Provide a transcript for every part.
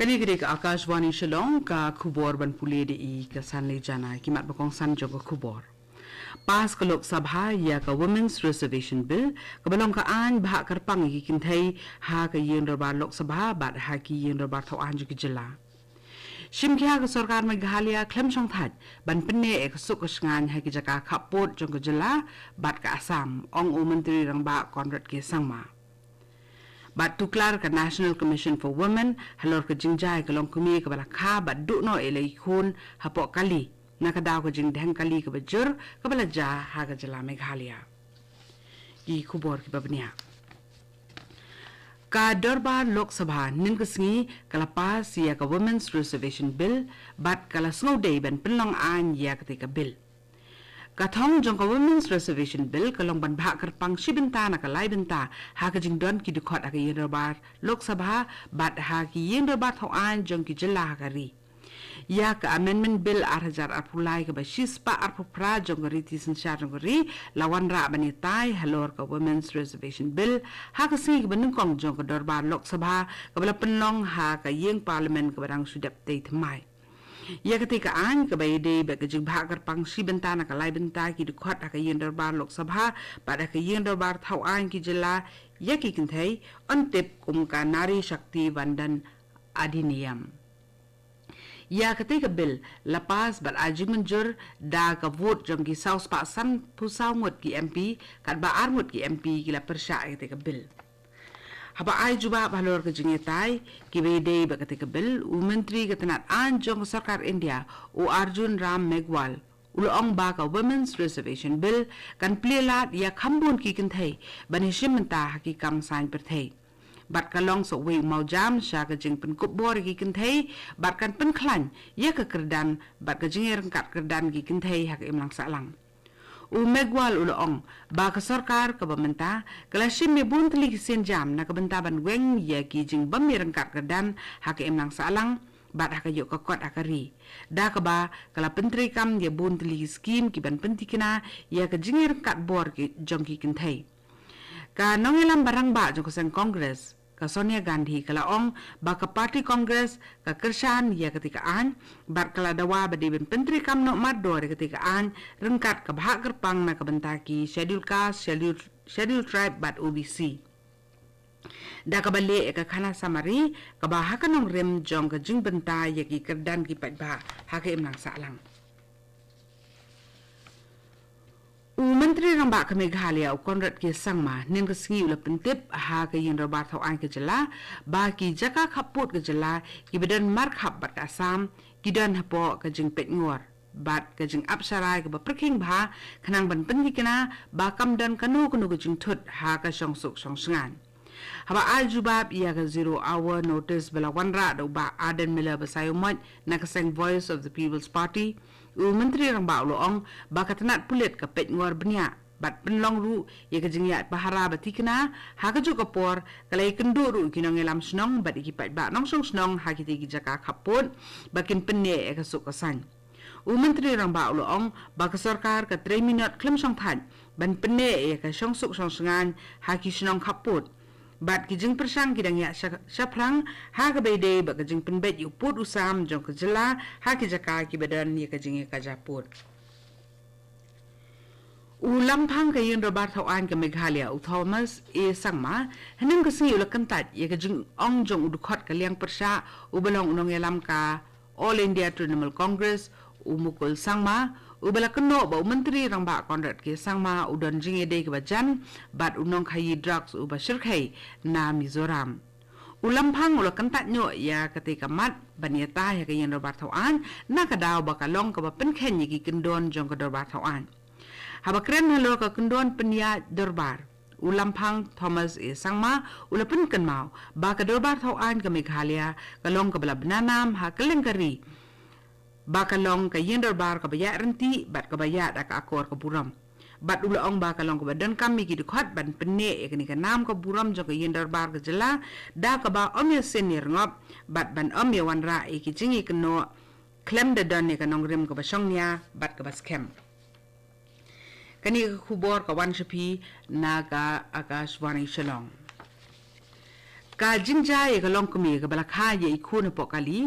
Kani ke Akashvani Shillong ka khubor ban pule de I ka san le jana ki mat bakong san jong ka khubor. Pas ka Lok Sabha ya ka Women's Reservation Bill ka balong ka an bha karpang ki kinthai ha ka yen darbar Lok Sabha bat ha ki yen darbar thau an ju ki jila. Shimkya ka sarkar Meghalaya klem chong that ban penne ek suk ngan ha ki jaka khapot jong ka jila bat ka Assam ong u menteri rang ba Conrad ke sangma. Bat tuklar ka National Commission for Women halor ka jingjai ka long kumi ka bala kha bat du no elei khun hapok kali nakadaw ka jing dhang kali ka bajur ka bala ja ha ka jala Meghalaya ki khubor ki babniya ka darbar Lok Sabha nin ka sngi kala pas ya ka Women's Reservation Bill bat kala snow day ban penlong an ya ka ka bill Kathong jong ka Women's Reservation Bill kalong ban bha karpang shibinta na kalai binta ha ka jing don ki dukot aka yen darbar Lok Sabha bat ha ki yen darbar thau an jong ki jilla ka ri ya ka amendment bill 8000 apulai ka ba shispa arpupra jong ri ti sanshar jong ri lawan ra bani tai halor ka Women's Reservation Bill ha ka si ka ban kong jong ka darbar Lok Sabha ka bala penlong ha ka yeng parliament ka barang sudap te thmai Ya ketika an kebaide bagi jibha karpang si benta na kalai benta ki dukhat aka yen darbar Lok Sabha pada ka yen darbar thau an ki jila ya ki kinthai antip kum ka nari shakti vandan adhiniyam ya ketika bil lapas bat aji menjur da ka vote jong ki saus pa san pusau ngot ki MP kat ba armut ki MP ki la persya ketika bil Haba ay juba balor ke jingetai ki bede ba ketika bil u menteri ketenat anjong sarkar India u Arjun Ram Meghwal ulong ba ka Women's Reservation Bill kan plelat ya khambun ki kinthai banishim menta ki kam sain perthai bat kalong so we mau jam sha ka jing pen kup bor ki kinthai bat kan pen khlan ya ka kerdan bat ka jinger kat kerdan ki kinthai ha ka imlang salang u Meghwal ulong ba ka sarkar ka bamenta kalashim me bun tli sen jam na ka benta ban weng ya ki jing bam mirang kat kedan ha ka imlang salang bat ha ka yo ka kot akari da ka ba kala pentri kam ya bun tli scheme ki ban pentikina ya ka jingir kat bor ki jong ki kinthai ka nongelam barang ba jong ka sen congress ka Sonia Gandhi kala ong ba ka party congress ka kershan ya ketika an bat kala dawa ba de ben pentri kam no mador ketika an rengkat ka bha kerpang na ka bentaki schedule caste schedule tribe bat OBC da ka bale ka khana samari ka ba ha kanong rem jong ka jing benta ya ki kerdan ki pat ba ha ka imlang salang Menteri Rambak ke Meghalaya Conrad ke sangma nin ke singi ula pentip ha ke yin darbar thau an ke jela ba ki jaka khaput ke jela ki bedan markhap bat ka Assam ki dan hapo ke jing pet ngor bat ke jing apsarai ke ba perking bha khanang ban pendikina ba kam dan kanu ke jing thut ha ka song suk song sngan haba al jubab ia ke 0 hour notice bela wanra do ba Aden Miller basayumat na kaseng Voice of the People's Party Menteri Rambak Loong bakatanat pulit ka pet ngor benya bat penlong ru ya ka jingyat bahara batikna ha ka ju kapor kalai kendu ru kinong elam snong bat ikipat ba nong song snong ha ki tigi jaka khapot bakin penne e ka sukasan Menteri Rambak Loong ba ka sarkar ka 3 minute klem song than ban penne e ka song suk song sengan ha ki snong khapot bat ki jing persang ki dang ya shaprang ha ka bede ba ka jing penbet yu put usam jong ka jela ha ki jaka ki badan ya ka jing ka japut ulampang ka yin robar thau an ka Meghalaya u Thomas e sangma haning ka singi ulakan tat ya ka jing ong jong udukot ka liang persya u balong unong elam ka All India Trinamool Congress u mukul sangma ubala keno ba menteri Rambak Conrad ke sangma udon jinge de ke bajan bat unong khayi drugs uba shirkhai na Mizoram ulampang ula kantat nyo ya ketika mat baniata ya ke yen robar thauan na kadaw ba kalong ka ba penkhen yi kendon jong ka dorbar thauan haba kren halo ka kendon penya dorbar ulampang Thomas e sangma ula penken mau ba ka dorbar thauan ka Meghalaya kalong ka bala bananam ha kalengkari bakalong ka yen darbar ka baya renti bat ka baya da ka akor ka buram bat ulaong bakalong ka badan kami ki dukhat ban penne e kani ka nam ka buram jo ka yen darbar ka jela da ka ba om ya senir ngop bat ban om ya wanra e ki jingi kno klem da dan e ka nongrem ka basong nya bat ka baskem kani ka khubor ka wan shapi na ka Akashvani Shillong ka jinja ye ka long kumi ka bala kha ye ikhu na pokali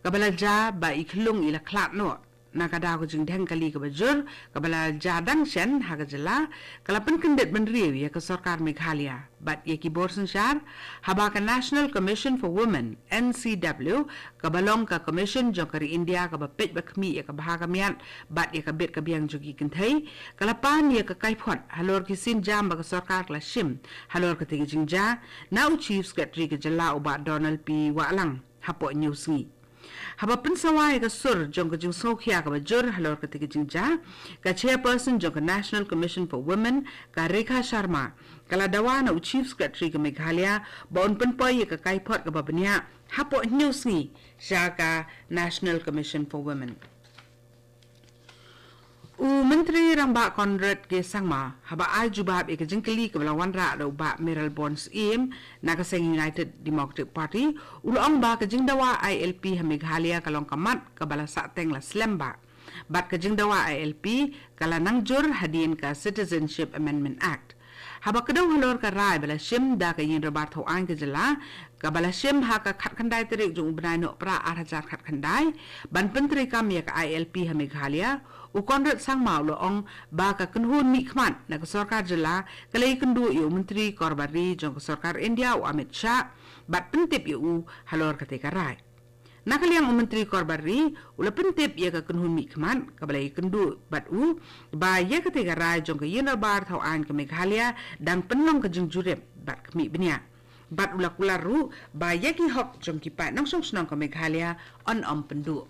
ka bala ja ba ikhlung ila khlat no na ka da ko jing dhang kali ka bajur ka bala ja dang shen ha ka jala kala pen kendet ben riu ya ka sarkar Meghalaya bat ye ki borsen shar haba ka National Commission for Women NCW ka balong ka commission jongkari India ka ba pet ba khmi ya ka bah ka miat bat ye ka bet ka biang jogi kenthai kala pan ye ka kai phot halor ki sin jam ba ka sarkar la shim halor ka tigi jing ja now chief secretary ka jala uba Donald P Walang hapo news ni haba pensawai ka sur jong ka jing sokhya ka bajur halor ka tigi jing ja ka chairperson jong ka National Commission for Women ka Rekha Sharma kala dawa na chief secretary ka Meghalaya bon penpoy ka kai phot ka babnya hapo news ni sha ka National Commission for Women Menteri Ramba Conrad ke sangma haba ai jubab e ka jingkali ka balawan ra do ba Meral Bonds im na ka seng United Democratic Party ulong ba ka jingdawa ILP ha Meghalaya kalong kamat ka bala sa teng la slemba bat ka jingdawa ILP kala nangjur hadin ka Citizenship Amendment Act haba kadaw halor ka rai bala shim da ka yin rabat ho an ka jala ka bala shim ha ka khat khandai terik jung ubnai no pra 8,000 khat khandai ban pentri kam ya ka ILP ha Meghalaya u Conrad sang mau lo ong ba ka kunhun mi khman na ka sarkar jala kalai kundu yu menteri korbari jong ka sarkar India u Amit Shah bat pentip yu halor ka te ka rai nakaliang menteri korbari ula pentip ya ka kunhun mi khman ka balai kundu bat u ba ya ka te ka rai jong ka yin bar thau an ka Meghalaya dang penlong ka jing jurep bat khmi benya bat ula kularu ba ya ki hok jong ki pa nang song snong ka Meghalaya on pendu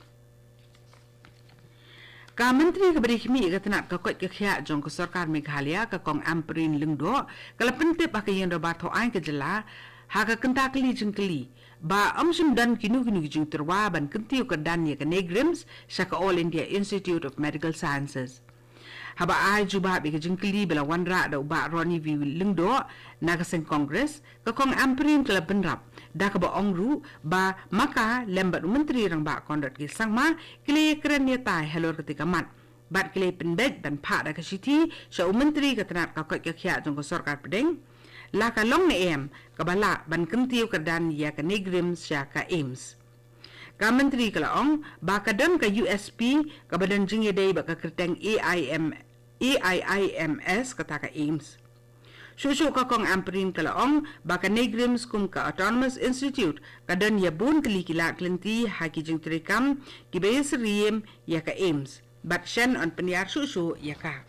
ka menteri ka beri khmi ka tanat ka kot ka khya jong ka sarkar Meghalaya ka kong amprin lengdo kala pentip ba ka yin bar thau an ka jala ha ka kenta kali jingkali ba amsim dan kinu jing terwa ban kentiu ka dan ye ka negrims sa ka All India Institute of Medical Sciences haba ai juba be ka jingkali bela wanra da ba Ronnie V lengdo na ka seng congress ka kong amprin kala benrap da ka ba ongru ba maka lembat menteri rang ba Conrad ki sangma kile kren ye tai halor ketika mat bat kile pendek dan pha da ka siti sa menteri ka tanat ka kot ka khya jong ka sarkar pedeng la ka long ne em ka bala ban kentiu ka dan ya ka negrim sya ka aims ka menteri ka laong ba ka dan ka USP ka badan jing ye dei ba ka kerteng AIIMS kata ka aims Shushu ka kong amprin ka laong ba ka negrims kum ka Autonomous Institute ka dan ya bun kelikila klenti haki jing trikam ki bayes riem ya ka aims bat shen on penyar shushu ya ka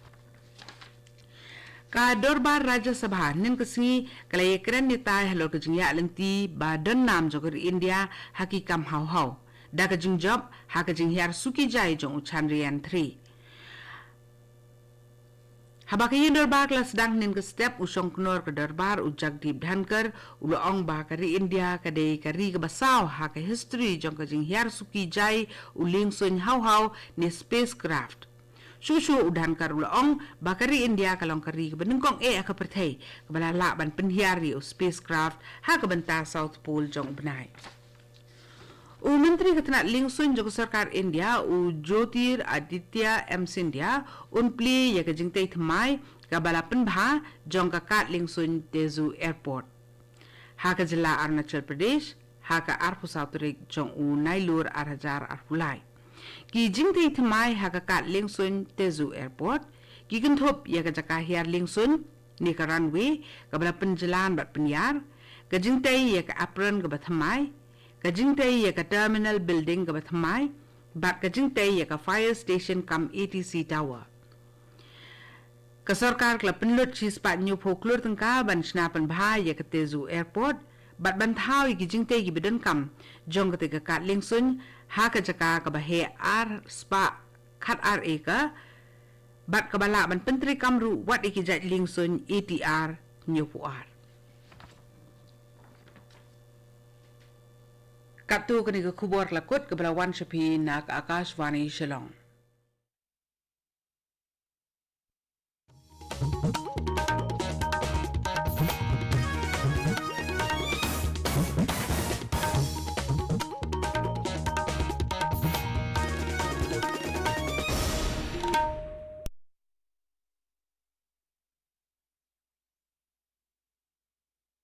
ka dorbar Rajya Sabha nin kasi kalay kren ni tay halor ka jing ya lenti ba dan nam jogor India haki kam haw da ka jing job ha ka jing yar suki jai jong Chandrayaan 3 haba ka yin dorbar kala sedang nin ka step usong knor ka dorbar ujag dip dhankar uloong ba ka ri India ka day ka ri ka basaw ha ka history jong ka jing yar suki jai uling sun haw ni spacecraft Shushu udan karulaong bakari India kalong kari benengkong ka perthai kabalala ban penhiari o spacecraft ha kabanta South Pole jong benai. U menteri katanat lingsun jong sarkar India u Jyotir Aditya M Sindhya un pli ya ka jingtai thmai kabala penbha jong ka kat lingsun Tezu Airport. Ha ka jila Arunachal Pradesh ha ka arpu sauturik jong u Nailur Arhajar Arpulai. Ki jingtai thmai ha ka kat lingsun Tezu Airport ki kenthop ya ka jaka hiar lingsun ni ka runway ka bala penjalan bat penyar ka jingtai ya ka apron ka bathmai ka jingtai ya ka terminal building ka bathmai bat ka jingtai ya ka fire station kam ATC tower ka sarkar kla penlut chi spat nyu phoklur tangka ban snapan bha ya ka Tezu Airport bat ban thau ki jingtai ki bedan kam jong ka te ka kat lingsun ha ka jaka ka bahe ar spa khat ar eka bat ka bala ban pentri kamru wat ikijat lingsun ATR nyupuar kaptu kani ka khubor lakut ka bala wan shapi nak Akashvani Shillong